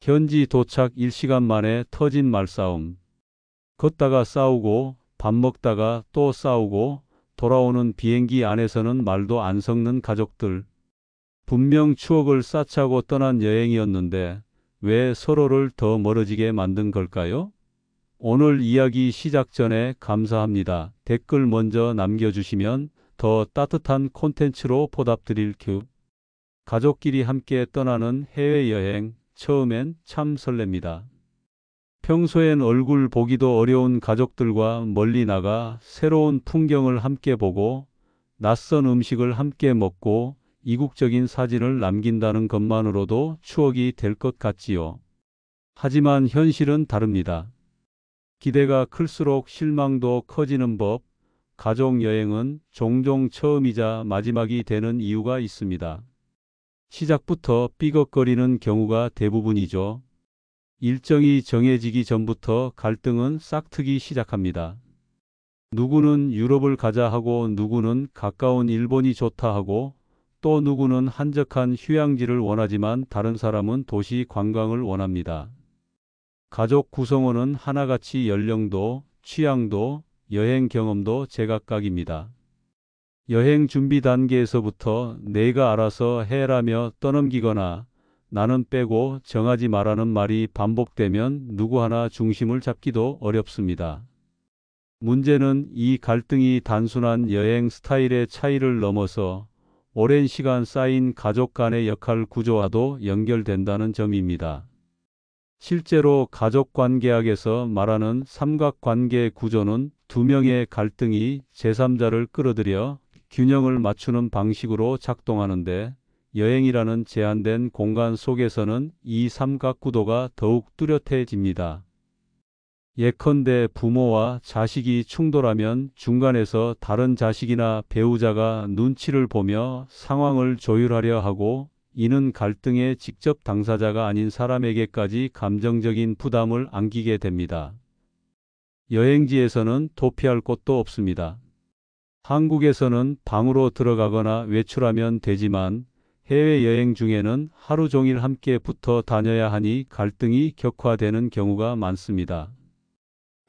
현지 도착 1시간 만에 터진 말싸움. 걷다가 싸우고 밥 먹다가 또 싸우고 돌아오는 비행기 안에서는 말도 안 섞는 가족들. 분명 추억을 쌓자고 떠난 여행이었는데 왜 서로를 더 멀어지게 만든 걸까요? 오늘 이야기 시작 전에 감사합니다. 댓글 먼저 남겨주시면 더 따뜻한 콘텐츠로 보답드릴 큐. 가족끼리 함께 떠나는 해외여행, 처음엔 참 설렙니다. 평소엔 얼굴 보기도 어려운 가족들과 멀리 나가 새로운 풍경을 함께 보고 낯선 음식을 함께 먹고 이국적인 사진을 남긴다는 것만으로도 추억이 될 것 같지요. 하지만 현실은 다릅니다. 기대가 클수록 실망도 커지는 법, 가족 여행은 종종 처음이자 마지막이 되는 이유가 있습니다. 시작부터 삐걱거리는 경우가 대부분이죠. 일정이 정해지기 전부터 갈등은 싹트기 시작합니다. 누구는 유럽을 가자 하고 누구는 가까운 일본이 좋다 하고 또 누구는 한적한 휴양지를 원하지만 다른 사람은 도시 관광을 원합니다. 가족 구성원은 하나같이 연령도, 취향도, 여행 경험도 제각각입니다. 여행 준비 단계에서부터 내가 알아서 해라며 떠넘기거나 나는 빼고 정하지 말라는 말이 반복되면 누구 하나 중심을 잡기도 어렵습니다. 문제는 이 갈등이 단순한 여행 스타일의 차이를 넘어서 오랜 시간 쌓인 가족 간의 역할 구조와도 연결된다는 점입니다. 실제로 가족관계학에서 말하는 삼각관계 구조는 두 명의 갈등이 제3자를 끌어들여 균형을 맞추는 방식으로 작동하는데 여행이라는 제한된 공간 속에서는 이 삼각구도가 더욱 뚜렷해집니다. 예컨대 부모와 자식이 충돌하면 중간에서 다른 자식이나 배우자가 눈치를 보며 상황을 조율하려 하고 이는 갈등의 직접 당사자가 아닌 사람에게까지 감정적인 부담을 안기게 됩니다. 여행지에서는 도피할 곳도 없습니다. 한국에서는 방으로 들어가거나 외출하면 되지만 해외여행 중에는 하루 종일 함께 붙어 다녀야 하니 갈등이 격화되는 경우가 많습니다.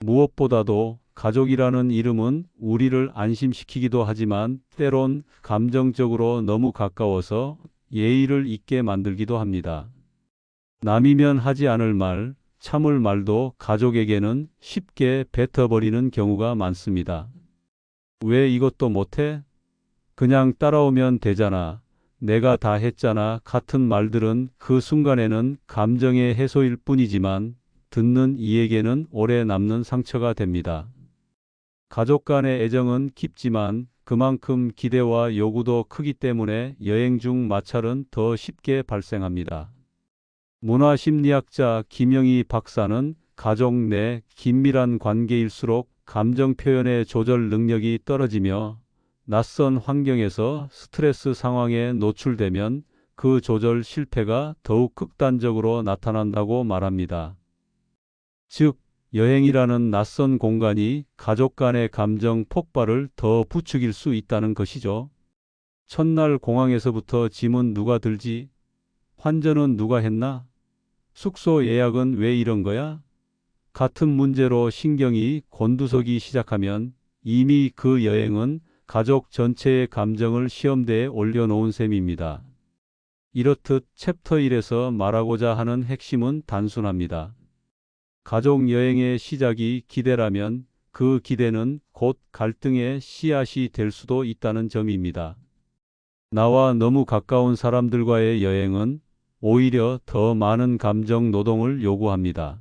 무엇보다도 가족이라는 이름은 우리를 안심시키기도 하지만 때론 감정적으로 너무 가까워서 예의를 잊게 만들기도 합니다. 남이면 하지 않을 말, 참을 말도 가족에게는 쉽게 뱉어버리는 경우가 많습니다. 왜 이것도 못해? 그냥 따라오면 되잖아. 내가 다 했잖아. 같은 말들은 그 순간에는 감정의 해소일 뿐이지만 듣는 이에게는 오래 남는 상처가 됩니다. 가족 간의 애정은 깊지만 그만큼 기대와 요구도 크기 때문에 여행 중 마찰은 더 쉽게 발생합니다. 문화심리학자 김영희 박사는 가족 내 긴밀한 관계일수록 감정 표현의 조절 능력이 떨어지며 낯선 환경에서 스트레스 상황에 노출되면 그 조절 실패가 더욱 극단적으로 나타난다고 말합니다. 즉, 여행이라는 낯선 공간이 가족 간의 감정 폭발을 더 부추길 수 있다는 것이죠. 첫날 공항에서부터 짐은 누가 들지? 환전은 누가 했나? 숙소 예약은 왜 이런 거야? 같은 문제로 신경이 곤두서기 시작하면 이미 그 여행은 가족 전체의 감정을 시험대에 올려놓은 셈입니다. 이렇듯 챕터 1에서 말하고자 하는 핵심은 단순합니다. 가족 여행의 시작이 기대라면 그 기대는 곧 갈등의 씨앗이 될 수도 있다는 점입니다. 나와 너무 가까운 사람들과의 여행은 오히려 더 많은 감정 노동을 요구합니다.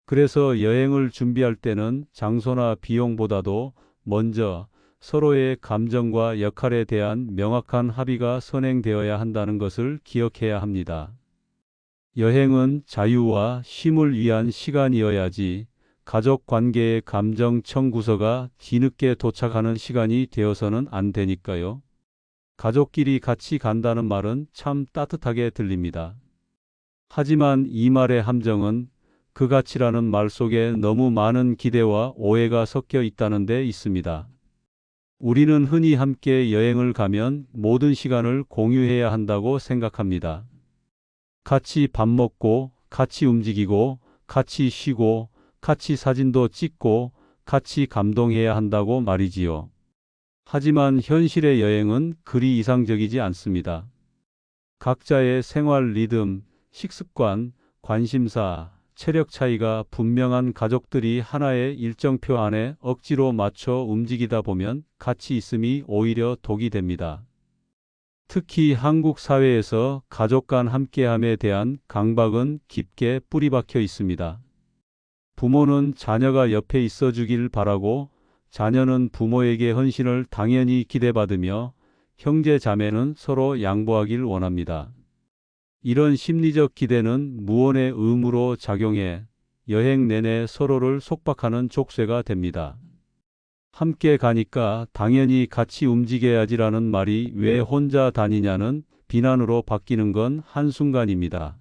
그래서 여행을 준비할 때는 장소나 비용보다도 먼저 서로의 감정과 역할에 대한 명확한 합의가 선행되어야 한다는 것을 기억해야 합니다. 여행은 자유와 쉼을 위한 시간이어야지 가족 관계의 감정 청구서가 뒤늦게 도착하는 시간이 되어서는 안 되니까요. 가족끼리 같이 간다는 말은 참 따뜻하게 들립니다. 하지만 이 말의 함정은 그 가치라는 말 속에 너무 많은 기대와 오해가 섞여 있다는 데 있습니다. 우리는 흔히 함께 여행을 가면 모든 시간을 공유해야 한다고 생각합니다. 같이 밥 먹고 같이 움직이고, 같이 쉬고, 같이 사진도 찍고, 같이 감동해야 한다고 말이지요. 하지만 현실의 여행은 그리 이상적이지 않습니다. 각자의 생활 리듬, 식습관, 관심사, 체력 차이가 분명한 가족들이 하나의 일정표 안에 억지로 맞춰 움직이다 보면 같이 있음이 오히려 독이 됩니다. 특히 한국 사회에서 가족 간 함께함에 대한 강박은 깊게 뿌리박혀 있습니다. 부모는 자녀가 옆에 있어 주길 바라고, 자녀는 부모에게 헌신을 당연히 기대받으며, 형제 자매는 서로 양보하길 원합니다. 이런 심리적 기대는 무언의 의무로 작용해 여행 내내 서로를 속박하는 족쇄가 됩니다. 함께 가니까 당연히 같이 움직여야지라는 말이 왜 혼자 다니냐는 비난으로 바뀌는 건 한순간입니다.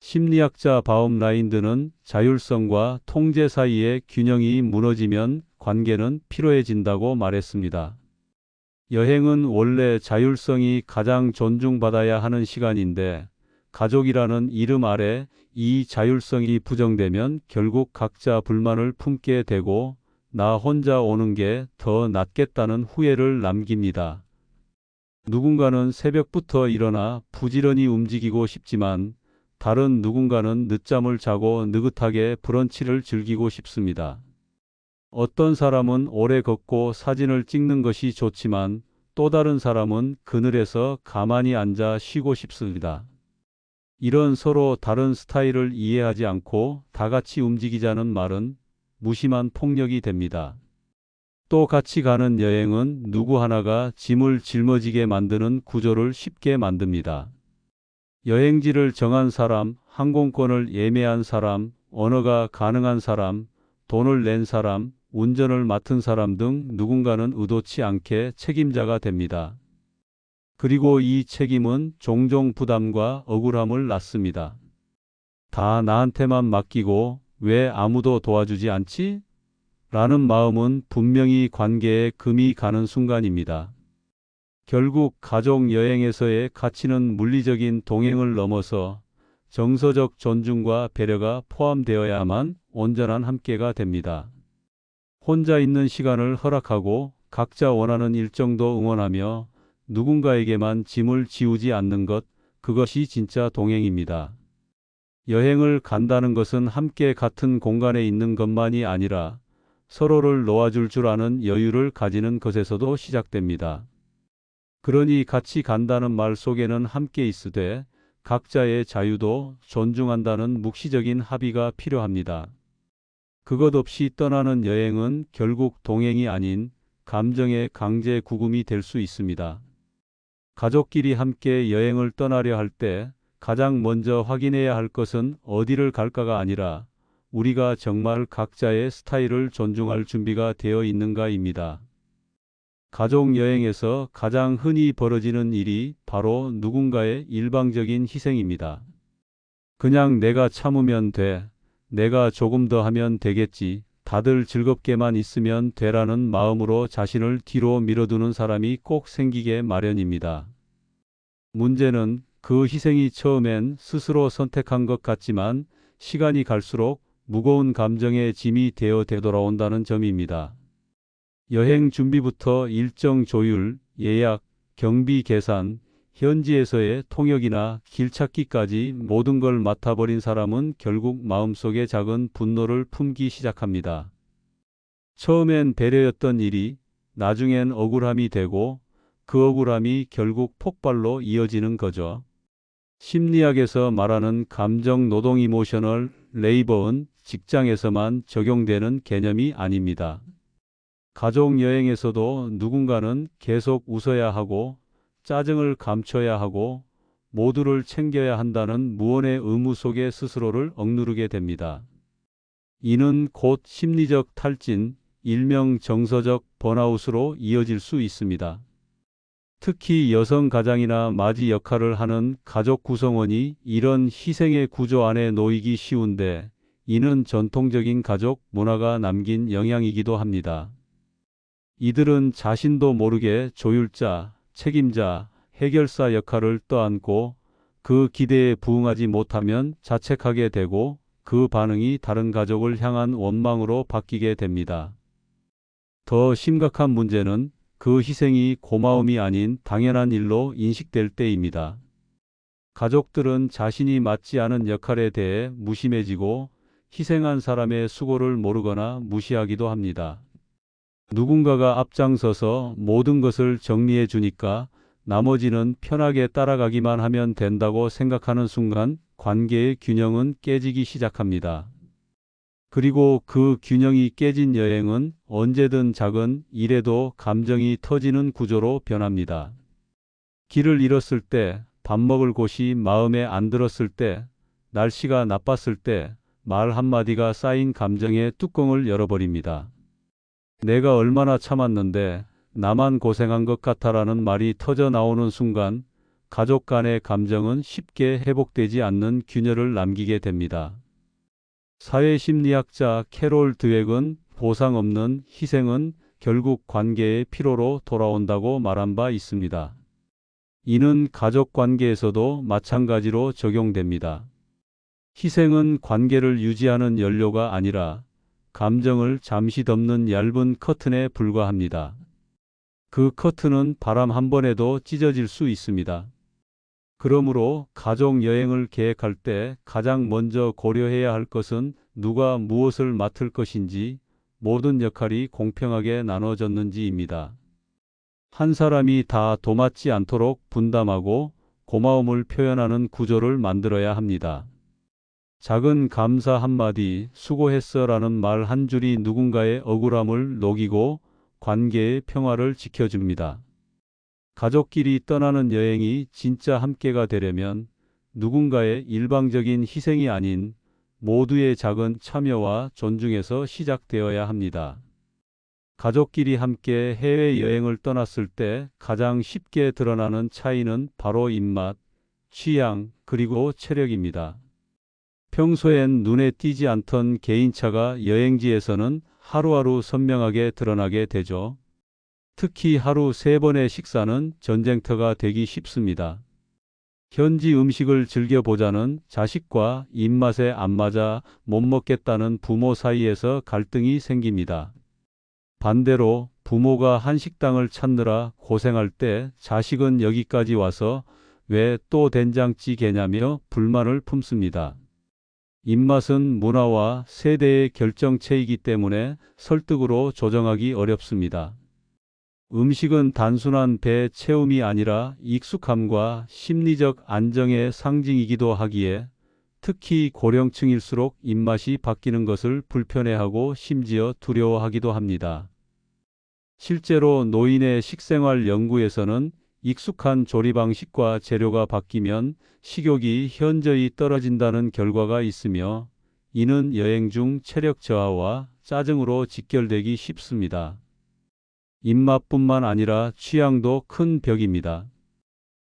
심리학자 바움 라인드는 자율성과 통제 사이의 균형이 무너지면 관계는 피로해진다고 말했습니다. 여행은 원래 자율성이 가장 존중받아야 하는 시간인데, 가족이라는 이름 아래 이 자율성이 부정되면 결국 각자 불만을 품게 되고, 나 혼자 오는 게 더 낫겠다는 후회를 남깁니다. 누군가는 새벽부터 일어나 부지런히 움직이고 싶지만, 다른 누군가는 늦잠을 자고 느긋하게 브런치를 즐기고 싶습니다. 어떤 사람은 오래 걷고 사진을 찍는 것이 좋지만, 또 다른 사람은 그늘에서 가만히 앉아 쉬고 싶습니다. 이런 서로 다른 스타일을 이해하지 않고 다 같이 움직이자는 말은 무심한 폭력이 됩니다. 또 같이 가는 여행은 누구 하나가 짐을 짊어지게 만드는 구조를 쉽게 만듭니다. 여행지를 정한 사람, 항공권을 예매한 사람, 언어가 가능한 사람, 돈을 낸 사람, 운전을 맡은 사람 등 누군가는 의도치 않게 책임자가 됩니다. 그리고 이 책임은 종종 부담과 억울함을 낳습니다. 다 나한테만 맡기고 왜 아무도 도와주지 않지? 라는 마음은 분명히 관계에 금이 가는 순간입니다. 결국 가족 여행에서의 가치는 물리적인 동행을 넘어서 정서적 존중과 배려가 포함되어야만 온전한 함께가 됩니다. 혼자 있는 시간을 허락하고 각자 원하는 일정도 응원하며 누군가에게만 짐을 지우지 않는 것, 그것이 진짜 동행입니다. 여행을 간다는 것은 함께 같은 공간에 있는 것만이 아니라 서로를 놓아줄 줄 아는 여유를 가지는 것에서도 시작됩니다. 그러니 같이 간다는 말 속에는 함께 있으되 각자의 자유도 존중한다는 묵시적인 합의가 필요합니다. 그것 없이 떠나는 여행은 결국 동행이 아닌 감정의 강제 구금이 될 수 있습니다. 가족끼리 함께 여행을 떠나려 할 때 가장 먼저 확인해야 할 것은 어디를 갈까가 아니라 우리가 정말 각자의 스타일을 존중할 준비가 되어 있는가입니다. 가족 여행에서 가장 흔히 벌어지는 일이 바로 누군가의 일방적인 희생입니다. 그냥 내가 참으면 돼. 내가 조금 더 하면 되겠지. 다들 즐겁게만 있으면 되라는 마음으로 자신을 뒤로 밀어두는 사람이 꼭 생기게 마련입니다. 문제는 그 희생이 처음엔 스스로 선택한 것 같지만 시간이 갈수록 무거운 감정의 짐이 되어 되돌아온다는 점입니다. 여행 준비부터 일정 조율, 예약, 경비 계산, 현지에서의 통역이나 길 찾기까지 모든 걸 맡아버린 사람은 결국 마음속에 작은 분노를 품기 시작합니다. 처음엔 배려였던 일이 나중엔 억울함이 되고 그 억울함이 결국 폭발로 이어지는 거죠. 심리학에서 말하는 감정 노동 이모셔널 레이버는 직장에서만 적용되는 개념이 아닙니다. 가족 여행에서도 누군가는 계속 웃어야 하고 짜증을 감춰야 하고 모두를 챙겨야 한다는 무언의 의무 속에 스스로를 억누르게 됩니다. 이는 곧 심리적 탈진, 일명 정서적 번아웃으로 이어질 수 있습니다. 특히 여성 가장이나 맞이 역할을 하는 가족 구성원이 이런 희생의 구조 안에 놓이기 쉬운데, 이는 전통적인 가족 문화가 남긴 영향이기도 합니다. 이들은 자신도 모르게 조율자, 책임자, 해결사 역할을 떠안고 그 기대에 부응하지 못하면 자책하게 되고 그 반응이 다른 가족을 향한 원망으로 바뀌게 됩니다. 더 심각한 문제는 그 희생이 고마움이 아닌 당연한 일로 인식될 때입니다. 가족들은 자신이 맡지 않은 역할에 대해 무심해지고 희생한 사람의 수고를 모르거나 무시하기도 합니다. 누군가가 앞장서서 모든 것을 정리해 주니까 나머지는 편하게 따라가기만 하면 된다고 생각하는 순간 관계의 균형은 깨지기 시작합니다. 그리고 그 균형이 깨진 여행은 언제든 작은 일에도 감정이 터지는 구조로 변합니다. 길을 잃었을 때, 밥 먹을 곳이 마음에 안 들었을 때, 날씨가 나빴을 때, 말 한마디가 쌓인 감정의 뚜껑을 열어버립니다. 내가 얼마나 참았는데 나만 고생한 것 같아라는 말이 터져 나오는 순간 가족 간의 감정은 쉽게 회복되지 않는 균열을 남기게 됩니다. 사회심리학자 캐롤 드웩은 보상 없는 희생은 결국 관계의 피로로 돌아온다고 말한 바 있습니다. 이는 가족 관계에서도 마찬가지로 적용됩니다. 희생은 관계를 유지하는 연료가 아니라 감정을 잠시 덮는 얇은 커튼에 불과합니다. 그 커튼은 바람 한 번에도 찢어질 수 있습니다. 그러므로 가족 여행을 계획할 때 가장 먼저 고려해야 할 것은 누가 무엇을 맡을 것인지, 모든 역할이 공평하게 나눠졌는지입니다. 한 사람이 다 도맡지 않도록 분담하고 고마움을 표현하는 구조를 만들어야 합니다. 작은 감사 한마디, 수고했어라는 말 한 줄이 누군가의 억울함을 녹이고 관계의 평화를 지켜줍니다. 가족끼리 떠나는 여행이 진짜 함께가 되려면 누군가의 일방적인 희생이 아닌 모두의 작은 참여와 존중에서 시작되어야 합니다. 가족끼리 함께 해외여행을 떠났을 때 가장 쉽게 드러나는 차이는 바로 입맛, 취향, 그리고 체력입니다. 평소엔 눈에 띄지 않던 개인차가 여행지에서는 하루하루 선명하게 드러나게 되죠. 특히 하루 3번의 식사는 전쟁터가 되기 쉽습니다. 현지 음식을 즐겨보자는 자식과 입맛에 안 맞아 못 먹겠다는 부모 사이에서 갈등이 생깁니다. 반대로 부모가 한식당을 찾느라 고생할 때 자식은 여기까지 와서 왜 또 된장찌개냐며 불만을 품습니다. 입맛은 문화와 세대의 결정체이기 때문에 설득으로 조정하기 어렵습니다. 음식은 단순한 배 채움이 아니라 익숙함과 심리적 안정의 상징이기도 하기에 특히 고령층일수록 입맛이 바뀌는 것을 불편해하고 심지어 두려워하기도 합니다. 실제로 노인의 식생활 연구에서는 익숙한 조리 방식과 재료가 바뀌면 식욕이 현저히 떨어진다는 결과가 있으며 이는 여행 중 체력 저하와 짜증으로 직결되기 쉽습니다. 입맛뿐만 아니라 취향도 큰 벽입니다.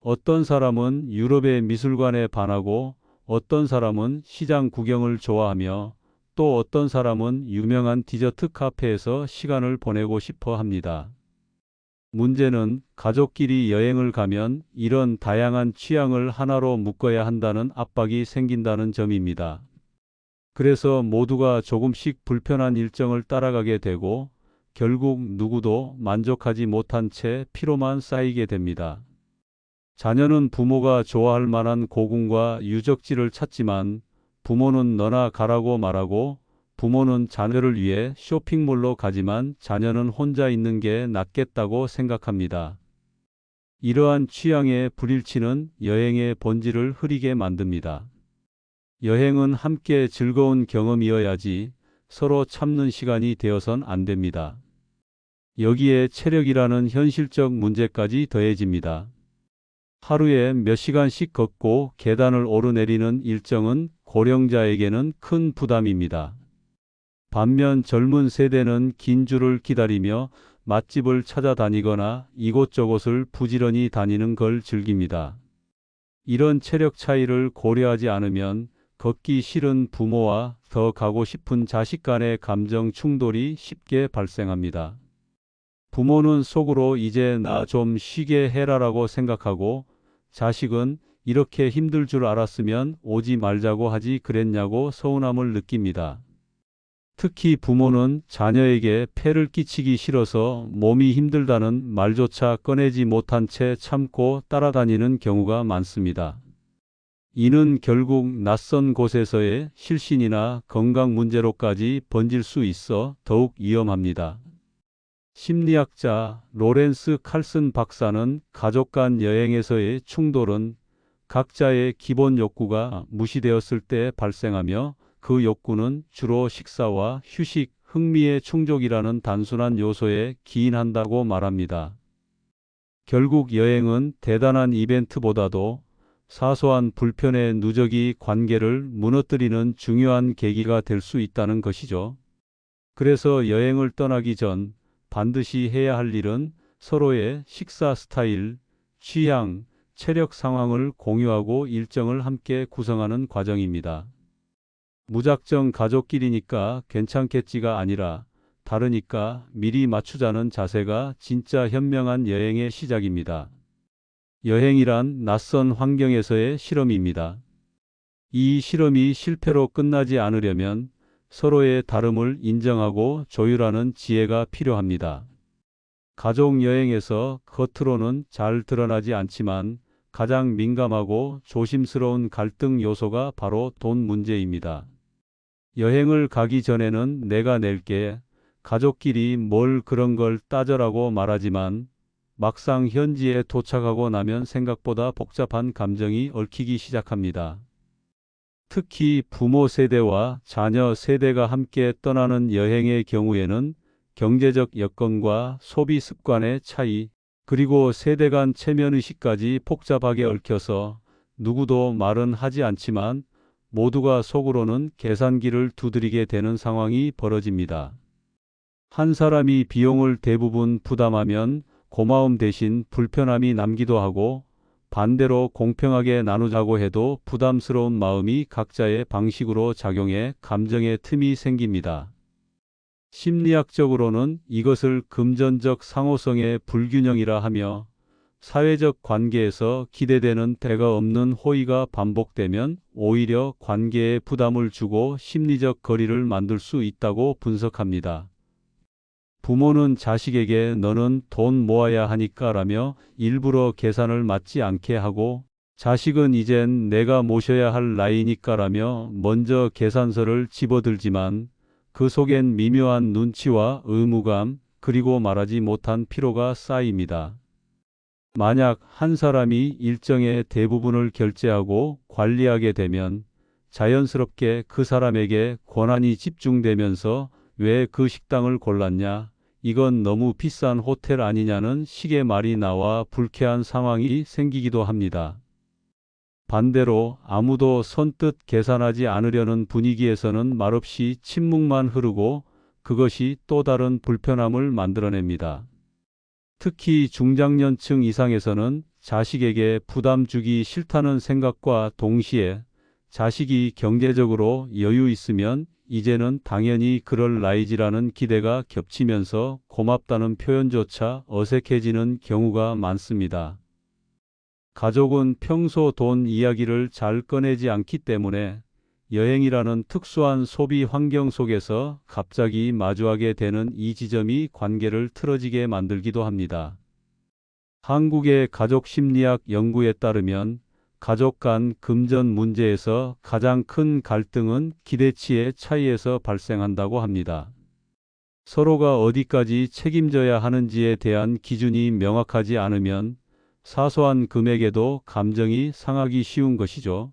어떤 사람은 유럽의 미술관에 반하고 어떤 사람은 시장 구경을 좋아하며 또 어떤 사람은 유명한 디저트 카페에서 시간을 보내고 싶어 합니다. 문제는 가족끼리 여행을 가면 이런 다양한 취향을 하나로 묶어야 한다는 압박이 생긴다는 점입니다. 그래서 모두가 조금씩 불편한 일정을 따라가게 되고 결국 누구도 만족하지 못한 채 피로만 쌓이게 됩니다. 자녀는 부모가 좋아할 만한 고궁과 유적지를 찾지만 부모는 너나 가라고 말하고 부모는 자녀를 위해 쇼핑몰로 가지만 자녀는 혼자 있는 게 낫겠다고 생각합니다. 이러한 취향의 불일치는 여행의 본질을 흐리게 만듭니다. 여행은 함께 즐거운 경험이어야지 서로 참는 시간이 되어선 안 됩니다. 여기에 체력이라는 현실적 문제까지 더해집니다. 하루에 몇 시간씩 걷고 계단을 오르내리는 일정은 고령자에게는 큰 부담입니다. 반면 젊은 세대는 긴 줄을 기다리며 맛집을 찾아다니거나 이곳저곳을 부지런히 다니는 걸 즐깁니다. 이런 체력 차이를 고려하지 않으면 걷기 싫은 부모와 더 가고 싶은 자식 간의 감정 충돌이 쉽게 발생합니다. 부모는 속으로 이제 나 좀 쉬게 해라라고 생각하고 자식은 이렇게 힘들 줄 알았으면 오지 말자고 하지 그랬냐고 서운함을 느낍니다. 특히 부모는 자녀에게 폐를 끼치기 싫어서 몸이 힘들다는 말조차 꺼내지 못한 채 참고 따라다니는 경우가 많습니다. 이는 결국 낯선 곳에서의 실신이나 건강 문제로까지 번질 수 있어 더욱 위험합니다. 심리학자 로렌스 칼슨 박사는 가족 간 여행에서의 충돌은 각자의 기본 욕구가 무시되었을 때 발생하며 그 욕구는 주로 식사와 휴식, 흥미의 충족이라는 단순한 요소에 기인한다고 말합니다. 결국 여행은 대단한 이벤트보다도 사소한 불편의 누적이 관계를 무너뜨리는 중요한 계기가 될 수 있다는 것이죠. 그래서 여행을 떠나기 전 반드시 해야 할 일은 서로의 식사 스타일, 취향, 체력 상황을 공유하고 일정을 함께 구성하는 과정입니다. 무작정 가족끼리니까 괜찮겠지가 아니라 다르니까 미리 맞추자는 자세가 진짜 현명한 여행의 시작입니다. 여행이란 낯선 환경에서의 실험입니다. 이 실험이 실패로 끝나지 않으려면 서로의 다름을 인정하고 조율하는 지혜가 필요합니다. 가족 여행에서 겉으로는 잘 드러나지 않지만 가장 민감하고 조심스러운 갈등 요소가 바로 돈 문제입니다. 여행을 가기 전에는 내가 낼게, 가족끼리 뭘 그런 걸 따져라고 말하지만 막상 현지에 도착하고 나면 생각보다 복잡한 감정이 얽히기 시작합니다. 특히 부모 세대와 자녀 세대가 함께 떠나는 여행의 경우에는 경제적 여건과 소비 습관의 차이, 그리고 세대 간 체면의식까지 복잡하게 얽혀서 누구도 말은 하지 않지만 모두가 속으로는 계산기를 두드리게 되는 상황이 벌어집니다. 한 사람이 비용을 대부분 부담하면 고마움 대신 불편함이 남기도 하고, 반대로 공평하게 나누자고 해도 부담스러운 마음이 각자의 방식으로 작용해 감정의 틈이 생깁니다. 심리학적으로는 이것을 금전적 상호성의 불균형이라 하며, 사회적 관계에서 기대되는 대가 없는 호의가 반복되면 오히려 관계에 부담을 주고 심리적 거리를 만들 수 있다고 분석합니다. 부모는 자식에게 너는 돈 모아야 하니까 라며 일부러 계산을 맞지 않게 하고, 자식은 이젠 내가 모셔야 할 나이니까 라며 먼저 계산서를 집어들지만 그 속엔 미묘한 눈치와 의무감, 그리고 말하지 못한 피로가 쌓입니다. 만약 한 사람이 일정의 대부분을 결제하고 관리하게 되면 자연스럽게 그 사람에게 권한이 집중되면서 왜 그 식당을 골랐냐? 이건 너무 비싼 호텔 아니냐는 식의 말이 나와 불쾌한 상황이 생기기도 합니다. 반대로 아무도 선뜻 계산하지 않으려는 분위기에서는 말없이 침묵만 흐르고 그것이 또 다른 불편함을 만들어냅니다. 특히 중장년층 이상에서는 자식에게 부담 주기 싫다는 생각과 동시에 자식이 경제적으로 여유 있으면 이제는 당연히 그럴 나이지라는 기대가 겹치면서 고맙다는 표현조차 어색해지는 경우가 많습니다. 가족은 평소 돈 이야기를 잘 꺼내지 않기 때문에 여행이라는 특수한 소비 환경 속에서 갑자기 마주하게 되는 이 지점이 관계를 틀어지게 만들기도 합니다. 한국의 가족 심리학 연구에 따르면 가족 간 금전 문제에서 가장 큰 갈등은 기대치의 차이에서 발생한다고 합니다. 서로가 어디까지 책임져야 하는지에 대한 기준이 명확하지 않으면 사소한 금액에도 감정이 상하기 쉬운 것이죠.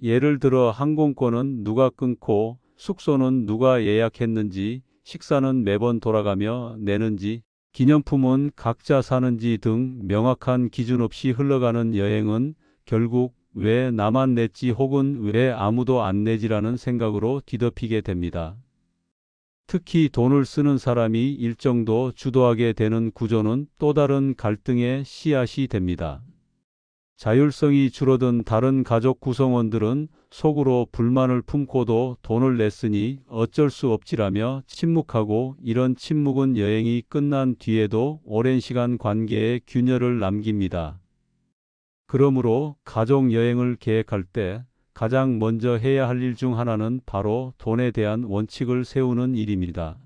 예를 들어 항공권은 누가 끊고 숙소는 누가 예약했는지, 식사는 매번 돌아가며 내는지, 기념품은 각자 사는지 등 명확한 기준 없이 흘러가는 여행은 결국 왜 나만 냈지 혹은 왜 아무도 안 내지라는 생각으로 뒤덮이게 됩니다. 특히 돈을 쓰는 사람이 일정도 주도하게 되는 구조는 또 다른 갈등의 씨앗이 됩니다. 자율성이 줄어든 다른 가족 구성원들은 속으로 불만을 품고도 돈을 냈으니 어쩔 수 없지라며 침묵하고, 이런 침묵은 여행이 끝난 뒤에도 오랜 시간 관계에 균열을 남깁니다. 그러므로 가족 여행을 계획할 때 가장 먼저 해야 할 일 중 하나는 바로 돈에 대한 원칙을 세우는 일입니다.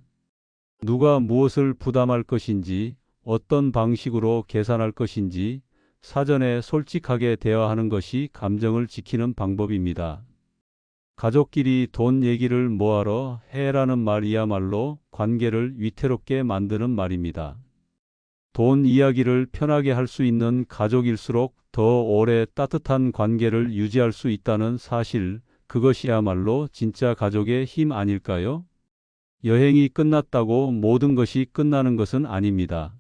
누가 무엇을 부담할 것인지, 어떤 방식으로 계산할 것인지 사전에 솔직하게 대화하는 것이 감정을 지키는 방법입니다. 가족끼리 돈 얘기를 뭐하러 해라는 말이야말로 관계를 위태롭게 만드는 말입니다. 돈 이야기를 편하게 할 수 있는 가족일수록 더 오래 따뜻한 관계를 유지할 수 있다는 사실, 그것이야말로 진짜 가족의 힘 아닐까요? 여행이 끝났다고 모든 것이 끝나는 것은 아닙니다.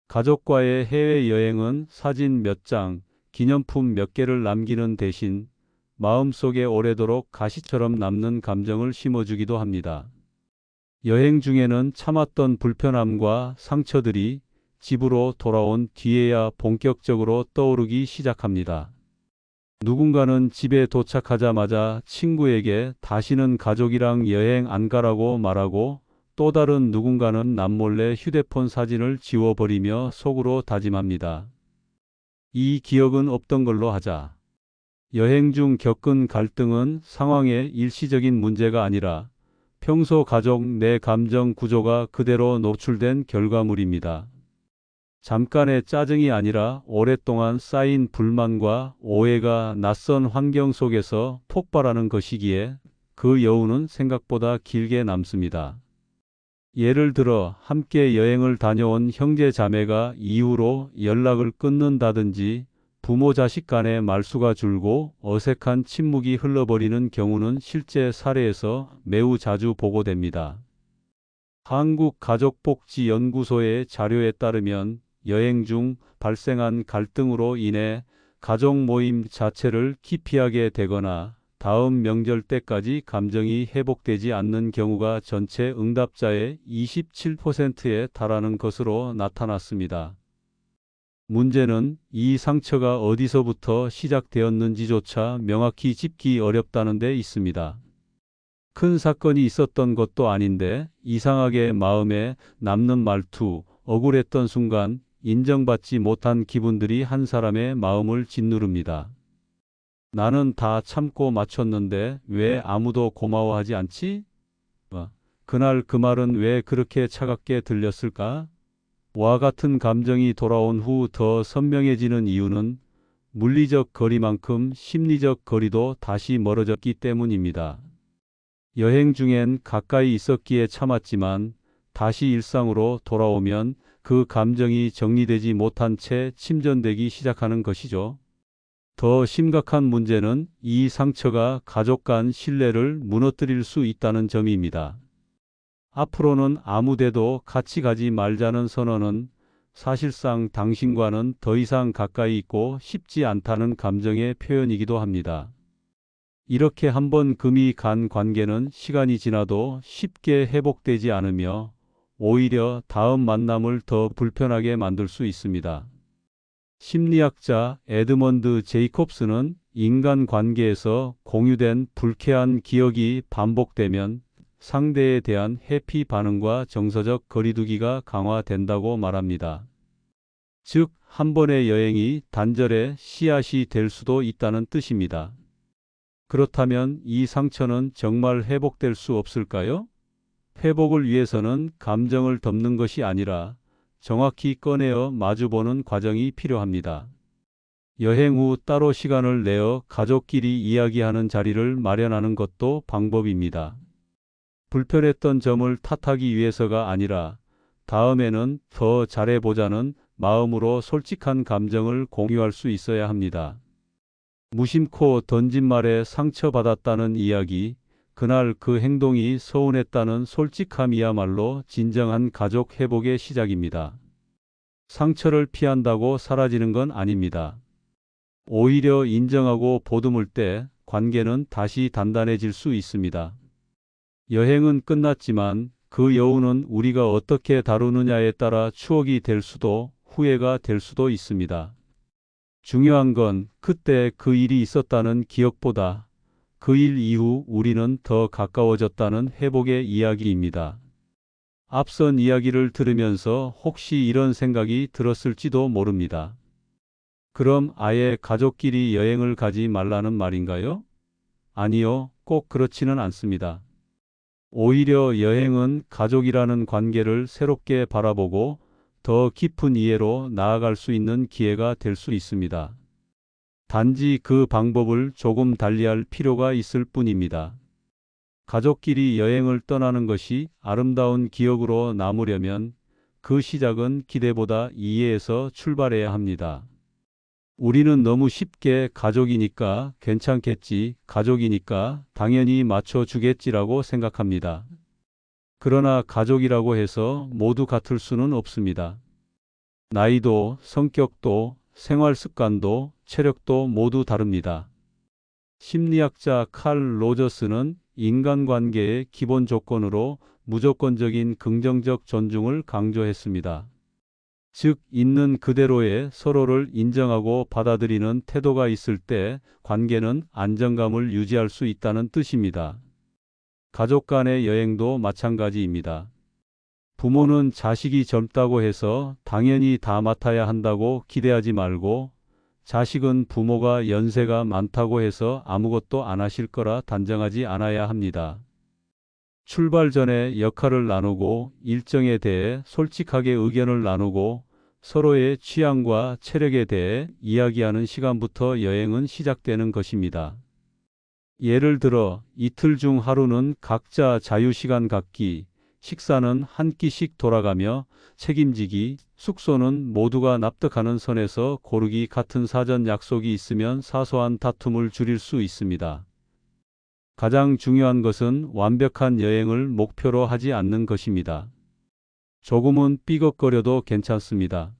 가족과의 해외여행은 사진 몇 장, 기념품 몇 개를 남기는 대신 마음속에 오래도록 가시처럼 남는 감정을 심어주기도 합니다. 여행 중에는 참았던 불편함과 상처들이 집으로 돌아온 뒤에야 본격적으로 떠오르기 시작합니다. 누군가는 집에 도착하자마자 친구에게 다시는 가족이랑 여행 안 가라고 말하고, 또 다른 누군가는 남몰래 휴대폰 사진을 지워버리며 속으로 다짐합니다. 이 기억은 없던 걸로 하자. 여행 중 겪은 갈등은 상황의 일시적인 문제가 아니라 평소 가족 내 감정 구조가 그대로 노출된 결과물입니다. 잠깐의 짜증이 아니라 오랫동안 쌓인 불만과 오해가 낯선 환경 속에서 폭발하는 것이기에 그 여운은 생각보다 길게 남습니다. 예를 들어 함께 여행을 다녀온 형제 자매가 이후로 연락을 끊는다든지 부모 자식 간의 말수가 줄고 어색한 침묵이 흘러버리는 경우는 실제 사례에서 매우 자주 보고됩니다. 한국가족복지연구소의 자료에 따르면 여행 중 발생한 갈등으로 인해 가족 모임 자체를 기피하게 되거나 다음 명절 때까지 감정이 회복되지 않는 경우가 전체 응답자의 27%에 달하는 것으로 나타났습니다. 문제는 이 상처가 어디서부터 시작되었는지조차 명확히 짚기 어렵다는 데 있습니다. 큰 사건이 있었던 것도 아닌데 이상하게 마음에 남는 말투, 억울했던 순간, 인정받지 못한 기분들이 한 사람의 마음을 짓누릅니다. 나는 다 참고 맞췄는데 왜 아무도 고마워하지 않지? 그날 그 말은 왜 그렇게 차갑게 들렸을까? 와 같은 감정이 돌아온 후 더 선명해지는 이유는 물리적 거리만큼 심리적 거리도 다시 멀어졌기 때문입니다. 여행 중엔 가까이 있었기에 참았지만 다시 일상으로 돌아오면 그 감정이 정리되지 못한 채 침전되기 시작하는 것이죠. 더 심각한 문제는 이 상처가 가족 간 신뢰를 무너뜨릴 수 있다는 점입니다. 앞으로는 아무 데도 같이 가지 말자는 선언은 사실상 당신과는 더 이상 가까이 있고 싶지 않다는 감정의 표현이기도 합니다. 이렇게 한번 금이 간 관계는 시간이 지나도 쉽게 회복되지 않으며 오히려 다음 만남을 더 불편하게 만들 수 있습니다. 심리학자 에드먼드 제이콥스는 인간 관계에서 공유된 불쾌한 기억이 반복되면 상대에 대한 회피 반응과 정서적 거리두기가 강화된다고 말합니다. 즉, 한 번의 여행이 단절의 씨앗이 될 수도 있다는 뜻입니다. 그렇다면 이 상처는 정말 회복될 수 없을까요? 회복을 위해서는 감정을 덮는 것이 아니라 정확히 꺼내어 마주보는 과정이 필요합니다. 여행 후 따로 시간을 내어 가족끼리 이야기하는 자리를 마련하는 것도 방법입니다. 불편했던 점을 탓하기 위해서가 아니라 다음에는 더 잘해보자는 마음으로 솔직한 감정을 공유할 수 있어야 합니다. 무심코 던진 말에 상처받았다는 이야기, 그날 그 행동이 서운했다는 솔직함이야말로 진정한 가족 회복의 시작입니다. 상처를 피한다고 사라지는 건 아닙니다. 오히려 인정하고 보듬을 때 관계는 다시 단단해질 수 있습니다. 여행은 끝났지만 그 여운은 우리가 어떻게 다루느냐에 따라 추억이 될 수도 후회가 될 수도 있습니다. 중요한 건 그때 그 일이 있었다는 기억보다 그 일 이후 우리는 더 가까워졌다는 회복의 이야기입니다. 앞선 이야기를 들으면서 혹시 이런 생각이 들었을지도 모릅니다. 그럼 아예 가족끼리 여행을 가지 말라는 말인가요? 아니요, 꼭 그렇지는 않습니다. 오히려 여행은 가족이라는 관계를 새롭게 바라보고 더 깊은 이해로 나아갈 수 있는 기회가 될 수 있습니다. 단지 그 방법을 조금 달리할 필요가 있을 뿐입니다. 가족끼리 여행을 떠나는 것이 아름다운 기억으로 남으려면 그 시작은 기대보다 이해에서 출발해야 합니다. 우리는 너무 쉽게 가족이니까 괜찮겠지, 가족이니까 당연히 맞춰주겠지라고 생각합니다. 그러나 가족이라고 해서 모두 같을 수는 없습니다. 나이도, 성격도, 생활 습관도, 체력도 모두 다릅니다. 심리학자 칼 로저스는 인간관계의 기본 조건으로 무조건적인 긍정적 존중을 강조했습니다. 즉, 있는 그대로의 서로를 인정하고 받아들이는 태도가 있을 때 관계는 안정감을 유지할 수 있다는 뜻입니다. 가족 간의 여행도 마찬가지입니다. 부모는 자식이 젊다고 해서 당연히 다 맡아야 한다고 기대하지 말고, 자식은 부모가 연세가 많다고 해서 아무것도 안 하실 거라 단정하지 않아야 합니다. 출발 전에 역할을 나누고 일정에 대해 솔직하게 의견을 나누고 서로의 취향과 체력에 대해 이야기하는 시간부터 여행은 시작되는 것입니다. 예를 들어 이틀 중 하루는 각자 자유시간 갖기, 식사는 한 끼씩 돌아가며 책임지기, 숙소는 모두가 납득하는 선에서 고르기 같은 사전 약속이 있으면 사소한 다툼을 줄일 수 있습니다. 가장 중요한 것은 완벽한 여행을 목표로 하지 않는 것입니다. 조금은 삐걱거려도 괜찮습니다.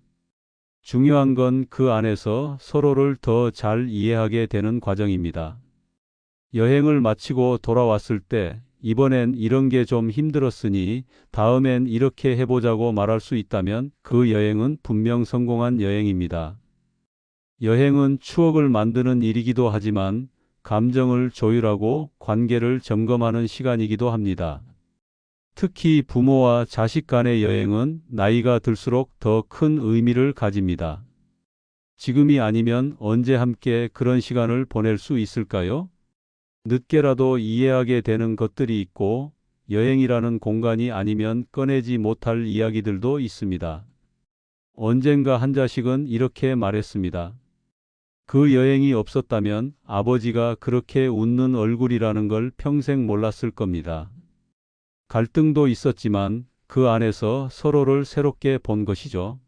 중요한 건 그 안에서 서로를 더 잘 이해하게 되는 과정입니다. 여행을 마치고 돌아왔을 때 이번엔 이런 게 좀 힘들었으니 다음엔 이렇게 해보자고 말할 수 있다면 그 여행은 분명 성공한 여행입니다. 여행은 추억을 만드는 일이기도 하지만 감정을 조율하고 관계를 점검하는 시간이기도 합니다. 특히 부모와 자식 간의 여행은 나이가 들수록 더 큰 의미를 가집니다. 지금이 아니면 언제 함께 그런 시간을 보낼 수 있을까요? 늦게라도 이해하게 되는 것들이 있고, 여행이라는 공간이 아니면 꺼내지 못할 이야기들도 있습니다. 언젠가 한 자식은 이렇게 말했습니다. 그 여행이 없었다면 아버지가 그렇게 웃는 얼굴이라는 걸 평생 몰랐을 겁니다. 갈등도 있었지만 그 안에서 서로를 새롭게 본 것이죠.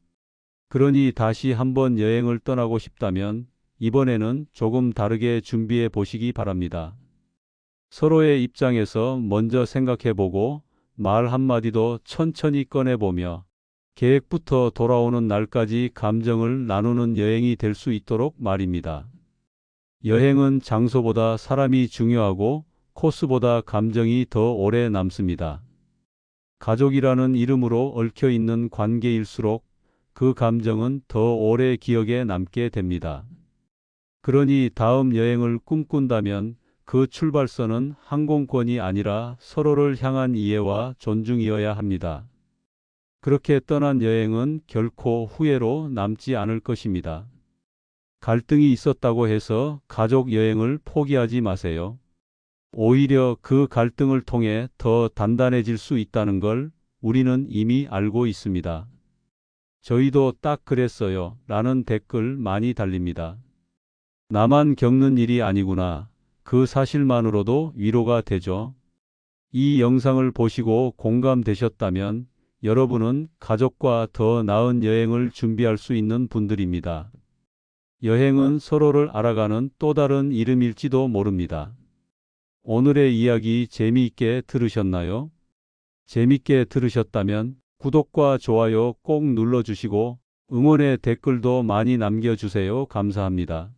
그러니 다시 한번 여행을 떠나고 싶다면 이번에는 조금 다르게 준비해 보시기 바랍니다. 서로의 입장에서 먼저 생각해 보고 말 한마디도 천천히 꺼내보며 계획부터 돌아오는 날까지 감정을 나누는 여행이 될 수 있도록 말입니다. 여행은 장소보다 사람이 중요하고 코스보다 감정이 더 오래 남습니다. 가족이라는 이름으로 얽혀 있는 관계일수록 그 감정은 더 오래 기억에 남게 됩니다. 그러니 다음 여행을 꿈꾼다면 그 출발선은 항공권이 아니라 서로를 향한 이해와 존중이어야 합니다. 그렇게 떠난 여행은 결코 후회로 남지 않을 것입니다. 갈등이 있었다고 해서 가족 여행을 포기하지 마세요. 오히려 그 갈등을 통해 더 단단해질 수 있다는 걸 우리는 이미 알고 있습니다. 저희도 딱 그랬어요. 라는 댓글 많이 달립니다. 나만 겪는 일이 아니구나. 그 사실만으로도 위로가 되죠. 이 영상을 보시고 공감되셨다면 여러분은 가족과 더 나은 여행을 준비할 수 있는 분들입니다. 여행은 서로를 알아가는 또 다른 이름일지도 모릅니다. 오늘의 이야기 재미있게 들으셨나요? 재미있게 들으셨다면 구독과 좋아요 꼭 눌러주시고 응원의 댓글도 많이 남겨주세요. 감사합니다.